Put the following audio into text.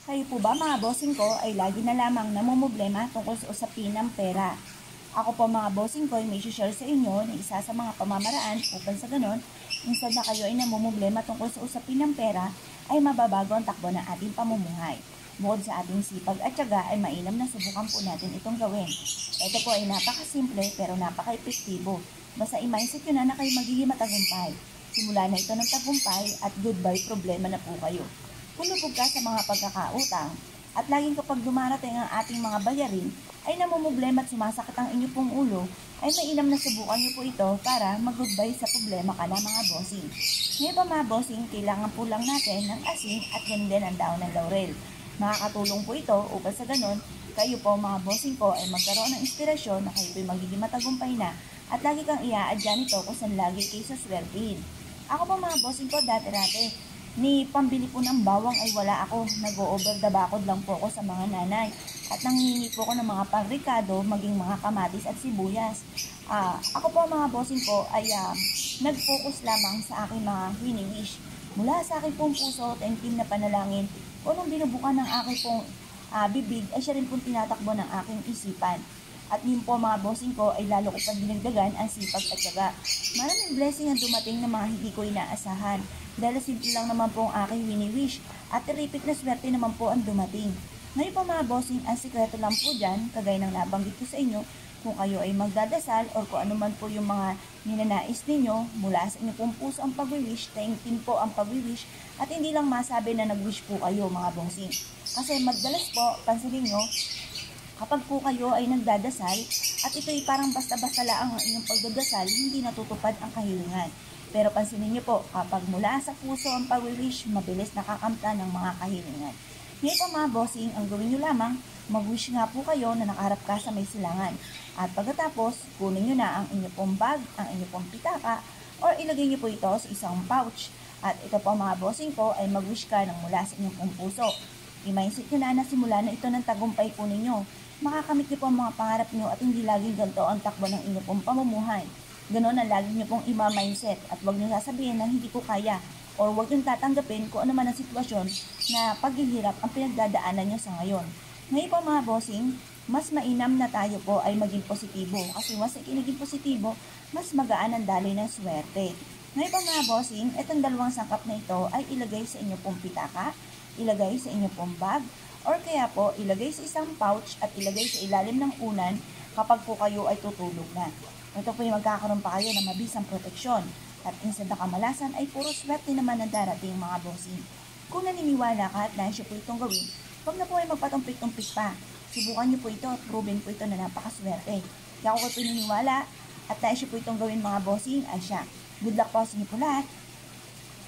Kayo po ba mga bossing ko ay lagi na lamang namumblema tungkol sa usapin ng pera? Ako po mga bossing ko ay may share sa inyo na isa sa mga pamamaraan upang sa ganon, instead na kayo ay namumblema tungkol sa usapin ng pera, ay mababago ang takbo ng ating pamumuhay. Bukod sa ating sipag at tiyaga ay mainam na subukan po natin itong gawin. Ito po ay napakasimple pero napaka-epektibo. Basta i-mindset nyo na kayo magiging matagumpay. Simula na ito ng tagumpay at goodbye problema na po kayo. Kung lubog ka sa mga pagkakautang at laging kapag dumarating ang ating mga bayarin ay namumblema at sumasakit ang inyo pong ulo, ay mainam na subukan nyo po ito para mag-goodbye sa problema ka na mga bossing. Ngayon pa mga bossing, kailangan po lang natin ng asin at yan din ang daon ng laurel. Makakatulong po ito upang sa ganon, kayo po mga bossing ko ay magkaroon ng inspirasyon na kayo po'y magiging matagumpay na at lagi kang iaadya nito kung saan lagi kayo suswertihin. Ako po mga bossing ko dati-dati, ni pambili po ng bawang ay wala ako. Nag-o-over the bakod lang po ako sa mga nanay. At nanghihingi po ako ng mga pangrikado, maging mga kamatis at sibuyas. Ako po mga bossing ko ay nag-focus lamang sa aking mga wini-wish. Mula sa aking pong puso at team na panalangin, kung nung binubukan ng aking pong bibig, ay siya rin pong tinatakbo ng aking isipan. At yun po mga bossing ko ay lalo ko pang dinagdagan ang sipag at syaga. Maraming blessing ang dumating na mga hindi ko inaasahan. Dahil simple lang naman po ang aking wini-wish at terrific na swerte naman po ang dumating. Ngayon po mga bossing, ang sikreto lang po dyan, kagaya ng nabanggit ko sa inyo, kung kayo ay magdadasal o kung ano man po yung mga ninanais ninyo, mula sa inyo pong puso ang pag-wish, taingtin po ang pag-wish, at hindi lang masabi na nag-wish po kayo mga bossing. Kasi madalas po, pansinin nyo, kapag po kayo ay nagdadasal at ito'y parang basta-basta lang ang inyong pagdadasal, hindi natutupad ang kahilingan. Pero pansinin niyo po, kapag mula sa puso ang pag-wish, mabilis nakakamta ng mga kahilingan. Ngayon po mga bossing, ang gawin niyo lamang, mag-wish nga po kayo na nakaharap ka sa may silangan. At pagkatapos, kunin niyo na ang inyong pong bag, ang inyong pong pitaka, or ilagay niyo po ito sa isang pouch. At ito po mga bossing ko ay mag-wish ka ng mula sa inyong pong puso. I-mindset nyo na simula na ito ng tagumpay po ninyo. Makakamit niyo po ang mga pangarap niyo at hindi laging ganito ang takbo ng inyong pong pamumuhay. Ganon ang lagi niyo pong ima-mindset at huwag niyo sasabihin na hindi ko kaya or huwag niyo tatanggapin kung ano man ang sitwasyon na paghihirap ang pinagdadaanan niyo sa ngayon. Ngayon po mga bossing, mas mainam na tayo po ay maging positibo kasi mas naging positibo, mas magaan ang daloy ng swerte. Ngayon po mga bossing, itong dalawang sangkap na ito ay ilagay sa inyong pong pitaka, ilagay sa inyong pong bag, or kaya po ilagay sa isang pouch at ilagay sa ilalim ng unan kapag po kayo ay tutulog na. Ito po yung magkakaroon pa kayo ng mabisang proteksyon at instead na kamalasan ay puro swerte naman ang darating mga bossing. Kung naniniwala ka at nais po itong gawin, huwag na po ay magpatumpik-tumpik pa. Subukan niyo po ito at proven po ito na napakaswerte. Kaya ako po naniniwala at nais po itong gawin mga bossing ay siya. Good luck po sa inyo po lahat.